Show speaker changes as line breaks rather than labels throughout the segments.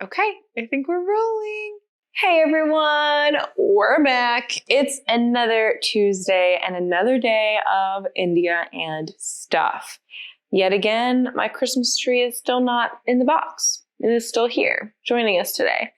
Okay, I think we're rolling. Hey everyone, we're back. It's another Tuesday and another day of India and stuff. Yet again, my Christmas tree is still not in the box. It is still here, joining us today.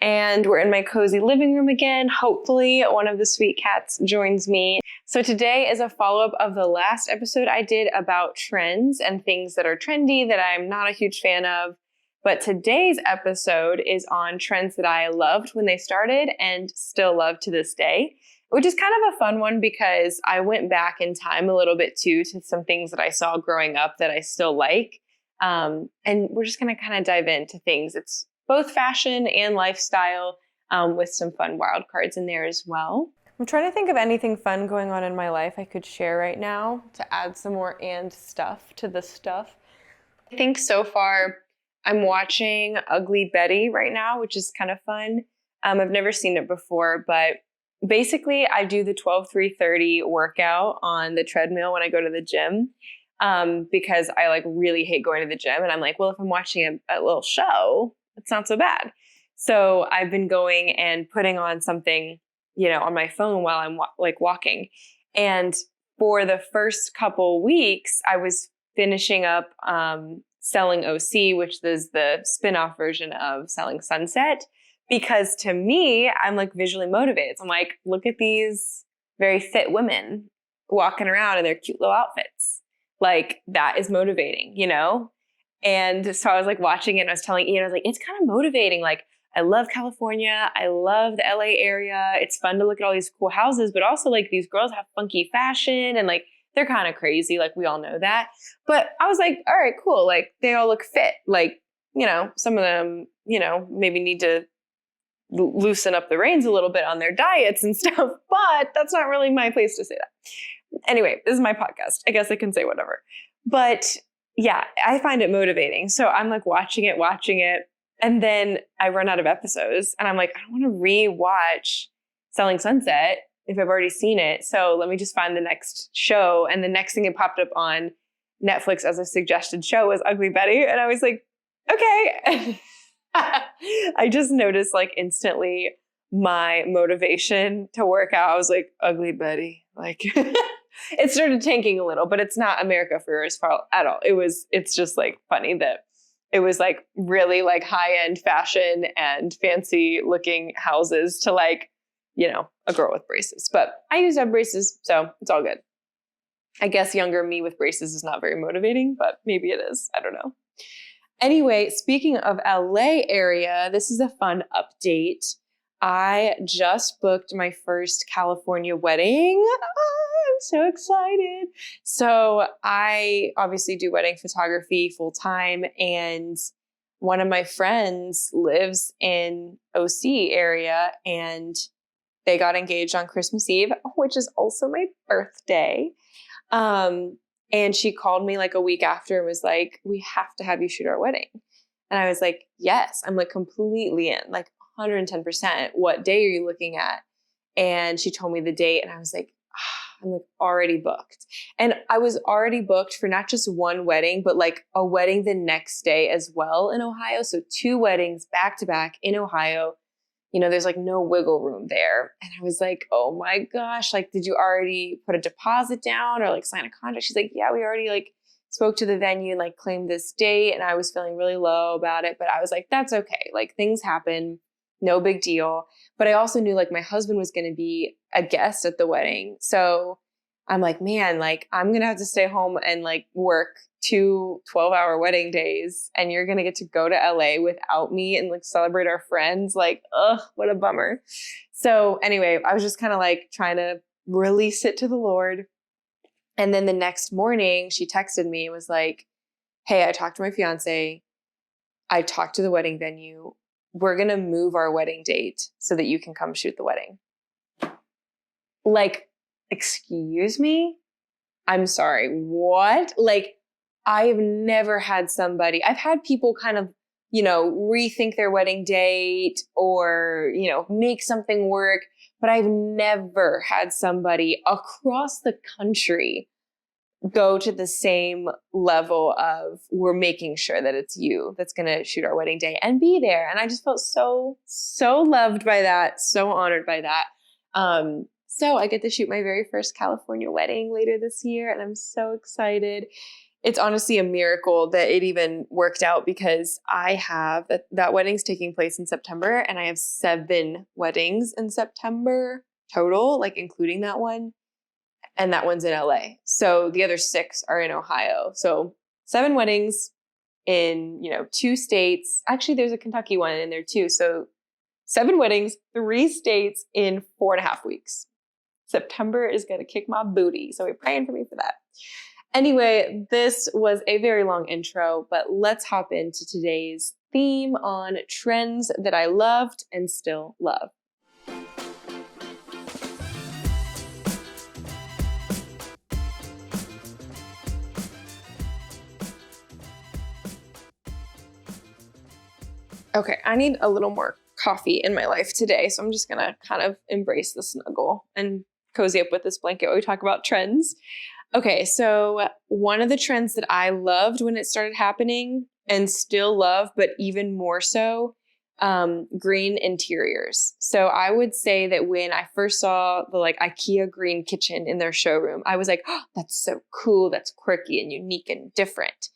And we're in my cozy living room again. Hopefully, one of the sweet cats joins me. So today is a follow-up of the last episode I did about trends and things that are trendy that I'm not a huge fan of. But today's episode is on trends that I loved when they started and still love to this day, which is kind of a fun one because I went back in time a little bit too to some things that I saw growing up that I still like. And we're just going to kind of dive into things. It's both fashion and lifestyle with some fun wild cards in there as well. I'm trying to think of anything fun going on in my life I could share right now to add some more and stuff to the stuff. I think so far I'm watching Ugly Betty right now, which is kind of fun. I've never seen it before, but basically I do the 12-3-30 workout on the treadmill when I go to the gym because I really hate going to the gym. And I'm like, well, if I'm watching a little show, it's not so bad. So I've been going and putting on something, on my phone while I'm walking. And for the first couple weeks, I was finishing up Selling OC, which is the spin-off version of Selling Sunset, because to me, I'm visually motivated. So I'm like, look at these very fit women walking around in their cute little outfits. That is motivating, And so I was watching it and I was telling Ian, I was like, it's kind of motivating. I love California. I love the LA area. It's fun to look at all these cool houses, but also these girls have funky fashion and they're kind of crazy. We all know that. But I was like, all right, cool. They all look fit. Some of them, maybe need to loosen up the reins a little bit on their diets and stuff, but that's not really my place to say that. Anyway, this is my podcast. I guess I can say whatever. But yeah, I find it motivating. So I'm watching it. And then I run out of episodes and I'm like, I don't want to re-watch Selling Sunset if I've already seen it. So let me just find the next show. And the next thing that popped up on Netflix as a suggested show was Ugly Betty. And I was like, okay. I just noticed instantly my motivation to work out. I was like, Ugly Betty. It started tanking a little, but it's not America Ferrera's fault at all. It's just funny that it was really high-end fashion and fancy looking houses to a girl with braces. But I used to have braces, so it's all good. I guess younger me with braces is not very motivating, but maybe it is. I don't know. Anyway, speaking of LA area, this is a fun update. I just booked my first California wedding. I'm so excited. So I obviously do wedding photography full time, and one of my friends lives in OC area, and they got engaged on Christmas Eve, which is also my birthday. And she called me a week after and was like, we have to have you shoot our wedding. And I was like, yes, I'm completely in, 110%. What day are you looking at? And she told me the date and I was like, I'm already booked. And I was already booked for not just one wedding, but a wedding the next day as well in Ohio. So 2 weddings back to back in Ohio. There's no wiggle room there. And I was like, oh my gosh, did you already put a deposit down or sign a contract? She's like, yeah, we already spoke to the venue and claimed this date. And I was feeling really low about it, but I was like, that's okay. Things happen, no big deal. But I also knew my husband was going to be a guest at the wedding. So I'm like, man, I'm going to have to stay home and work 2 12-hour wedding days. And you're going to get to go to LA without me and celebrate our friends. Ugh, what a bummer. So anyway, I was just kind of trying to release it to the Lord. And then the next morning she texted me and was like, hey, I talked to my fiance. I talked to the wedding venue. We're going to move our wedding date so that you can come shoot the wedding. Excuse me? I'm sorry. What? I've never had somebody, I've had people kind of, rethink their wedding date or, make something work, but I've never had somebody across the country go to the same level of we're making sure that it's you that's going to shoot our wedding day and be there. And I just felt so loved by that, so honored by that. So I get to shoot my very first California wedding later this year, and I'm so excited. It's honestly a miracle that it even worked out, because I have that wedding's taking place in September, and I have 7 weddings in September total, like including that one. And that one's in LA. So the other 6 are in Ohio. So 7 weddings in, 2 states. Actually, there's a Kentucky one in there too. So 7 weddings, 3 states in 4.5 weeks. September is going to kick my booty. So we're praying for me for that. Anyway, this was a very long intro, but let's hop into today's theme on trends that I loved and still love. Okay, I need a little more coffee in my life today, so I'm just gonna kind of embrace the snuggle and cozy up with this blanket while we talk about trends. Okay, so one of the trends that I loved when it started happening and still love, but even more so, green interiors. So I would say that when I first saw the IKEA green kitchen in their showroom, I was like, oh, that's so cool, that's quirky and unique and different.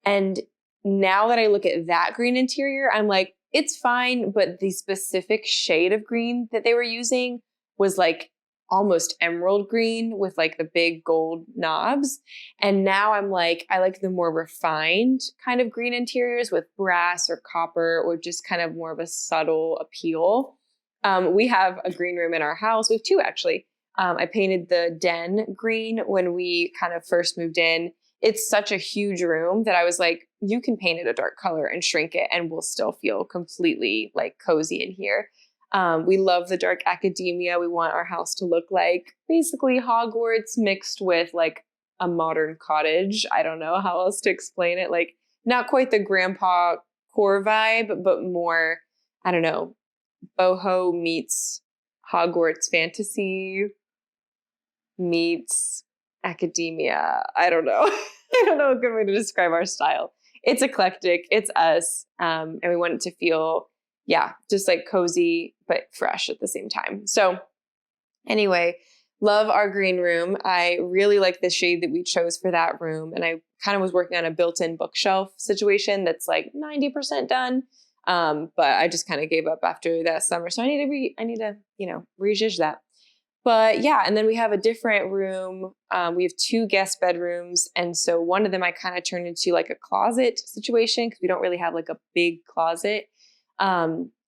And now that I look at that green interior, I'm like, it's fine, but the specific shade of green that they were using was like almost emerald green with like the big gold knobs. And now I'm like, I like the more refined kind of green interiors with brass or copper, or just kind of more of a subtle appeal. We have a green room in our house. We have 2 actually. I painted the den green when we kind of first moved in. It's such a huge room that I was like, you can paint it a dark color and shrink it and we'll still feel completely like cozy in here. We love the dark academia. We want our house to look like basically Hogwarts mixed with like a modern cottage. I don't know how else to explain it. Like not quite the grandpa core vibe, but more, I don't know, boho meets Hogwarts fantasy meets academia. I don't know. I don't know a good way to describe our style. It's eclectic. It's us. And we want it to feel, just like cozy, but fresh at the same time. So anyway, love our green room. I really like the shade that we chose for that room. And I kind of was working on a built-in bookshelf situation that's like 90% done. But I just kind of gave up after that summer. So I need to rejudge that. But yeah, and then we have a different room. We have 2 guest bedrooms. And so one of them I kind of turned into like a closet situation because we don't really have like a big closet.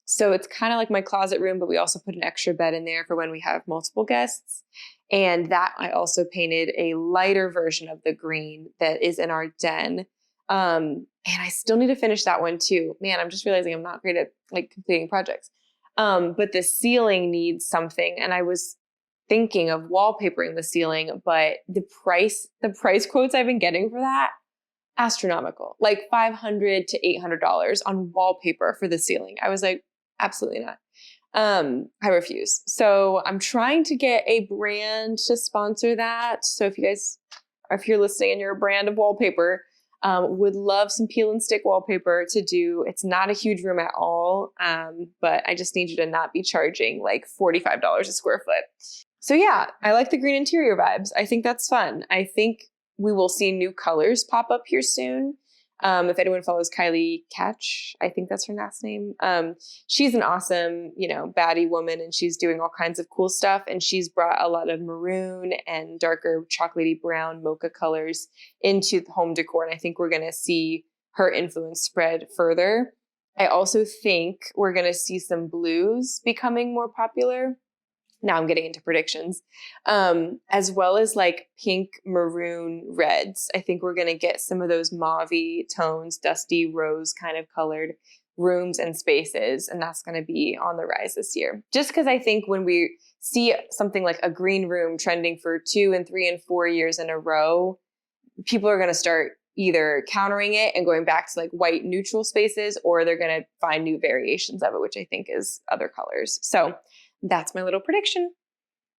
So it's kind of like my closet room, but we also put an extra bed in there for when we have multiple guests. And that I also painted a lighter version of the green that is in our den. And I still need to finish that one too. Man, I'm just realizing I'm not great at like completing projects. But the ceiling needs something. And I was thinking of wallpapering the ceiling, but the price quotes I've been getting for that, astronomical, like $500 to $800 on wallpaper for the ceiling. I was like, absolutely not. I refuse. So I'm trying to get a brand to sponsor that. So if you're listening and you're a brand of wallpaper, would love some peel and stick wallpaper to do. It's not a huge room at all. But I just need you to not be charging like $45 a square foot. So yeah, I like the green interior vibes. I think that's fun. I think we will see new colors pop up here soon. If anyone follows Kylie Catch, I think that's her last name. She's an awesome, baddie woman, and she's doing all kinds of cool stuff. And she's brought a lot of maroon and darker chocolatey brown mocha colors into home decor. And I think we're going to see her influence spread further. I also think we're going to see some blues becoming more popular. Now I'm getting into predictions, as well as like pink, maroon, reds. I think we're going to get some of those mauve-y tones, dusty rose kind of colored rooms and spaces. And that's going to be on the rise this year. Just because I think when we see something like a green room trending for 2 and 3 and 4 years in a row, people are going to start either countering it and going back to like white neutral spaces, or they're going to find new variations of it, which I think is other colors. So that's my little prediction.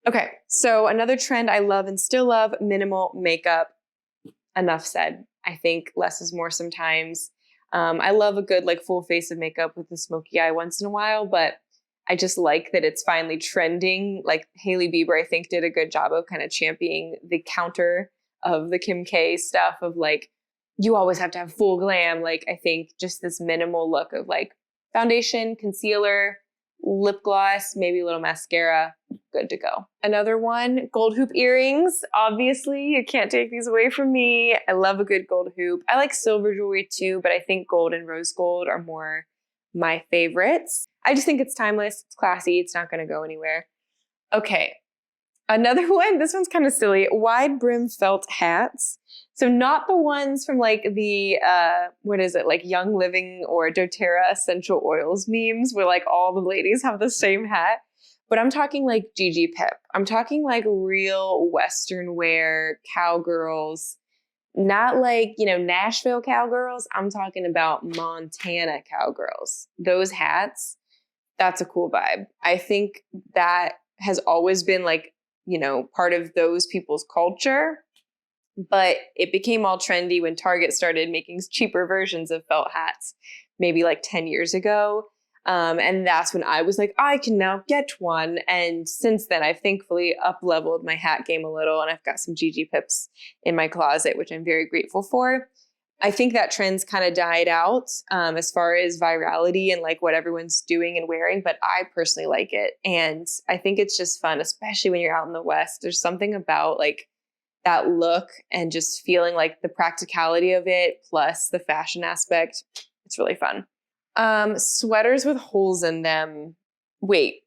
Okay, so another trend I love and still love, minimal makeup. enough said. I think less is more sometimes. I love a good like full face of makeup with a smoky eye once in a while, but I just like that it's finally trending. Like Hailey Bieber, I think, did a good job of kind of championing the counter of the Kim K stuff of like, you always have to have full glam. Like, I think just this minimal look of like foundation, concealer, lip gloss, maybe a little mascara, good to go. Another one, gold hoop earrings. Obviously, you can't take these away from me. I love a good gold hoop. I like silver jewelry too, but I think gold and rose gold are more my favorites. I just think it's timeless, it's classy, it's not gonna go anywhere. Okay, another one, this one's kind of silly, wide brim felt hats. So not the ones from like the, what is it, like Young Living or doTERRA essential oils memes where like all the ladies have the same hat, but I'm talking like Gigi Pip. I'm talking like real Western wear cowgirls, not like, you know, Nashville cowgirls. I'm talking about Montana cowgirls. Those hats, that's a cool vibe. I think that has always been like, you know, part of those people's culture. But it became all trendy when Target started making cheaper versions of felt hats, maybe like 10 years ago. And that's when I was like, I can now get one. And since then, I've thankfully up-leveled my hat game a little, and I've got some Gigi Pips in my closet, which I'm very grateful for. I think that trend's kind of died out as far as virality and like what everyone's doing and wearing, but I personally like it. And I think it's just fun, especially when you're out in the West. There's something about like that look and just feeling like the practicality of it plus the fashion aspect. It's really fun. Sweaters with holes in them. Wait.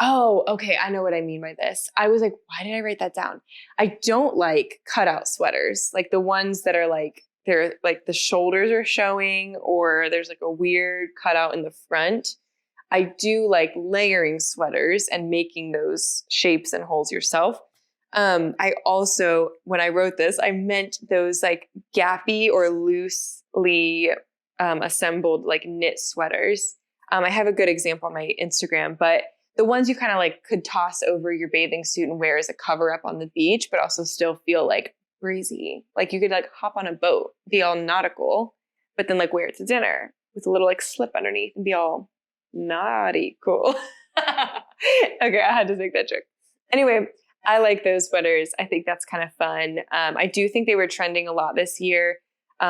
Oh, okay. I know what I mean by this. I was like, why did I write that down? I don't like cutout sweaters, like the ones that are like, they're like the shoulders are showing or there's like a weird cutout in the front. I do like layering sweaters and making those shapes and holes yourself. I also, when I wrote this, I meant those like gappy or loosely assembled like knit sweaters. I have a good example on my Instagram, but the ones you kind of like could toss over your bathing suit and wear as a cover up on the beach, but also still feel like breezy. Like you could like hop on a boat, be all nautical, but then like wear it to dinner with a little like slip underneath and be all naughty cool. Okay, I had to make that joke. Anyway, I like those sweaters. I think that's kind of fun. I do think they were trending a lot this year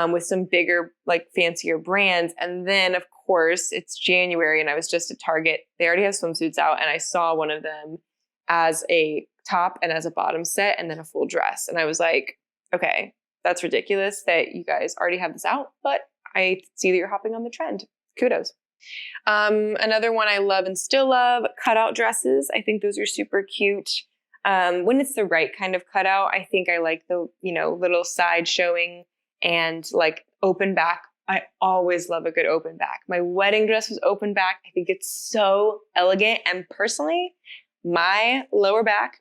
with some bigger, like fancier brands. And then, of course, it's January and I was just at Target. They already have swimsuits out and I saw one of them as a top and as a bottom set and then a full dress. And I was like, okay, that's ridiculous that you guys already have this out, but I see that you're hopping on the trend. Kudos. Another one I love and still love, cutout dresses. I think those are super cute. When it's the right kind of cutout, I think I like the, you know, little side showing and like open back. I always love a good open back. My wedding dress was open back. I think it's so elegant. And personally, my lower back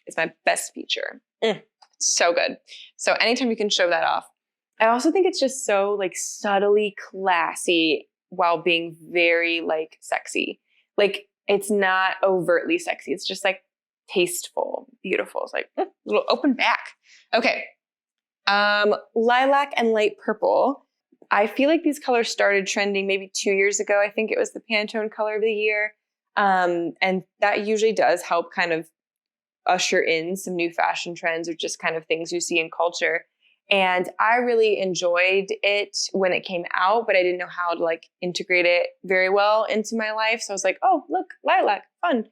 is my best feature. It's so good. So anytime you can show that off. I also think it's just so like subtly classy while being very like sexy. Like it's not overtly sexy. It's just like tasteful, beautiful. It's like little open back. Okay. Lilac and light purple. I feel like these colors started trending maybe 2 years ago. I think it was the Pantone color of the year. And that usually does help kind of usher in some new fashion trends or just kind of things you see in culture. And I really enjoyed it when it came out, but I didn't know how to like integrate it very well into my life. So I was like, oh, look, lilac, fun.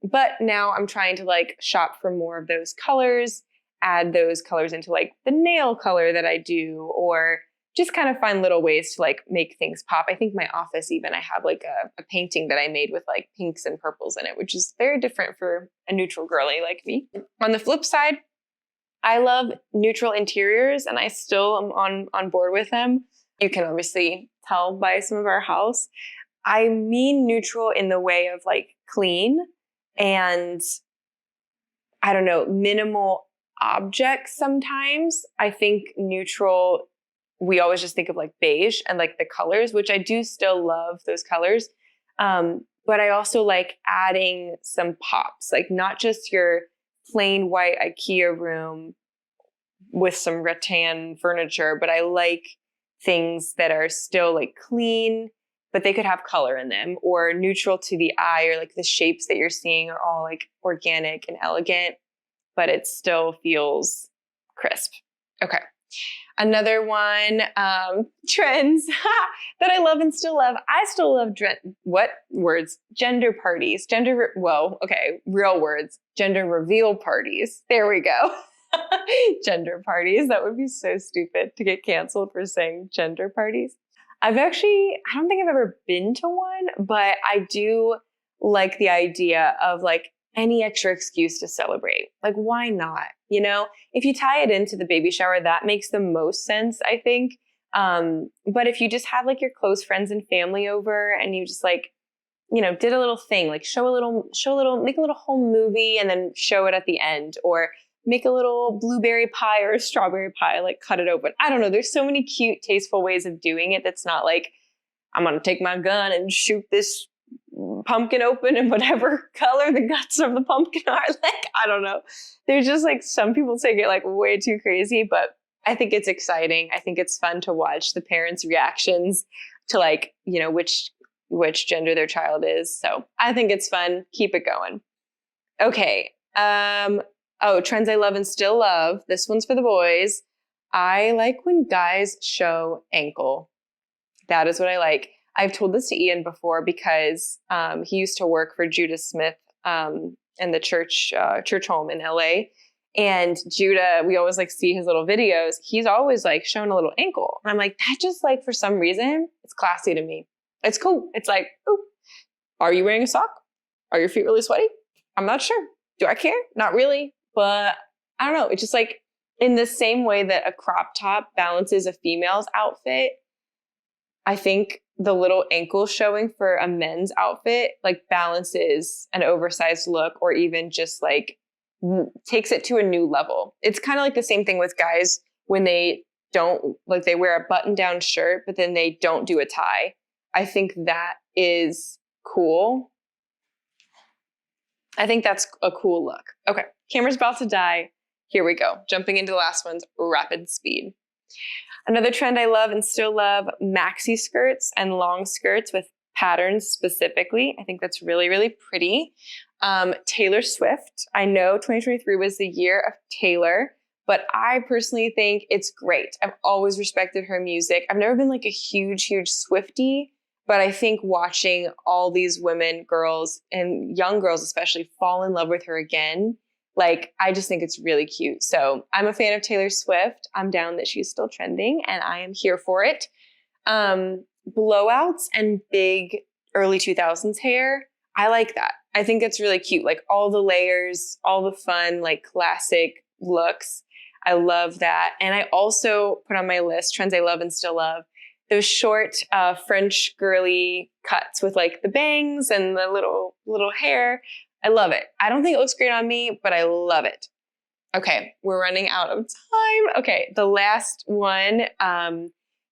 But now I'm trying to like shop for more of those colors, add those colors into like the nail color that I do, or just kind of find little ways to like make things pop. I think my office even, I have like a painting that I made with like pinks and purples in it, which is very different for a neutral girly like me. On the flip side, I love neutral interiors and I still am on board with them. You can obviously tell by some of our house. I mean neutral in the way of like clean and I don't know, minimal objects sometimes. I think neutral, we always just think of like beige and like the colors, which I do still love those colors. But I also like adding some pops, like not just your plain white IKEA room with some rattan furniture, but I like things that are still like clean, but they could have color in them, or neutral to the eye, or like the shapes that you're seeing are all like organic and elegant, but it still feels crisp. Okay. Another one, trends that I love and still love. I still love what words? Gender parties. Real words. Gender reveal parties. There we go. Gender parties. That would be so stupid to get canceled for saying gender parties. I don't think I've ever been to one, but I do like the idea of like any extra excuse to celebrate. Like, why not? You know, if you tie it into the baby shower, that makes the most sense, I think. But if you just have like your close friends and family over and you just like, you know, did a little thing, like make a little home movie and then show it at the end, or make a little blueberry pie or a strawberry pie, like cut it open. I don't know. There's so many cute, tasteful ways of doing it. That's not like, I'm going to take my gun and shoot this pumpkin open in whatever color the guts of the pumpkin are. Like, I don't know. There's just like, some people take it like way too crazy, but I think it's exciting. I think it's fun to watch the parents' reactions to like, you know, which gender their child is. So I think it's fun. Keep it going. Okay. Trends I love and still love. This one's for the boys. I like when guys show ankle. That is what I like. I've told this to Ian before because he used to work for Judah Smith in the church home in LA. And Judah, we always like see his little videos. He's always like showing a little ankle. And I'm like, that just like for some reason, it's classy to me. It's cool. It's like, ooh, are you wearing a sock? Are your feet really sweaty? I'm not sure. Do I care? Not really. But I don't know. It's just like in the same way that a crop top balances a female's outfit, I think the little ankle showing for a men's outfit like balances an oversized look, or even just like takes it to a new level. It's kind of like the same thing with guys when they don't, like they wear a button down shirt, but then they don't do a tie. I think that is cool. I think that's a cool look. Okay, camera's about to die. Here we go. Jumping into the last one's rapid speed. Another trend I love and still love, maxi skirts and long skirts with patterns specifically. I think that's really, really pretty. Taylor Swift. I know 2023 was the year of Taylor, but I personally think it's great. I've always respected her music. I've never been like a huge, huge Swiftie, but I think watching all these women, girls, and young girls especially fall in love with her again, like, I just think it's really cute. So I'm a fan of Taylor Swift. I'm down that she's still trending and I am here for it. Blowouts and big early 2000s hair. I like that. I think it's really cute. Like all the layers, all the fun, like classic looks. I love that. And I also put on my list, trends I love and still love, those short French girly cuts with like the bangs and the little hair. I love it. I don't think it looks great on me, but I love it. Okay, we're running out of time. Okay, the last one,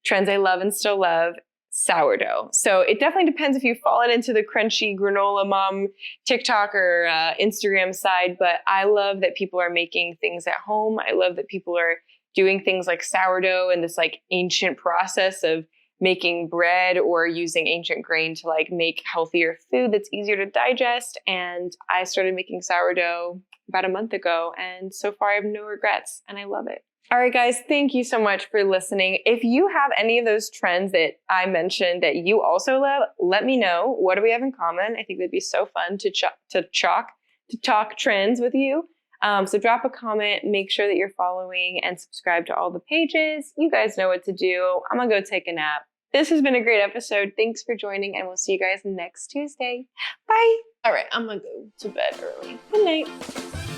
trends I love and still love, sourdough. So it definitely depends if you've fallen into the crunchy granola mom TikTok or Instagram side, but I love that people are making things at home. I love that people are doing things like sourdough and this like ancient process of making bread or using ancient grain to like make healthier food that's easier to digest. And I started making sourdough about a month ago, and so far I have no regrets and I love it. All right, guys, thank you so much for listening. If you have any of those trends that I mentioned that you also love, let me know. What do we have in common? I think that'd be so fun to talk trends with you. So drop a comment, make sure that you're following and subscribe to all the pages. You guys know what to do. I'm gonna go take a nap. This has been a great episode. Thanks for joining, and we'll see you guys next Tuesday. Bye. All right, I'm gonna go to bed early. Good night.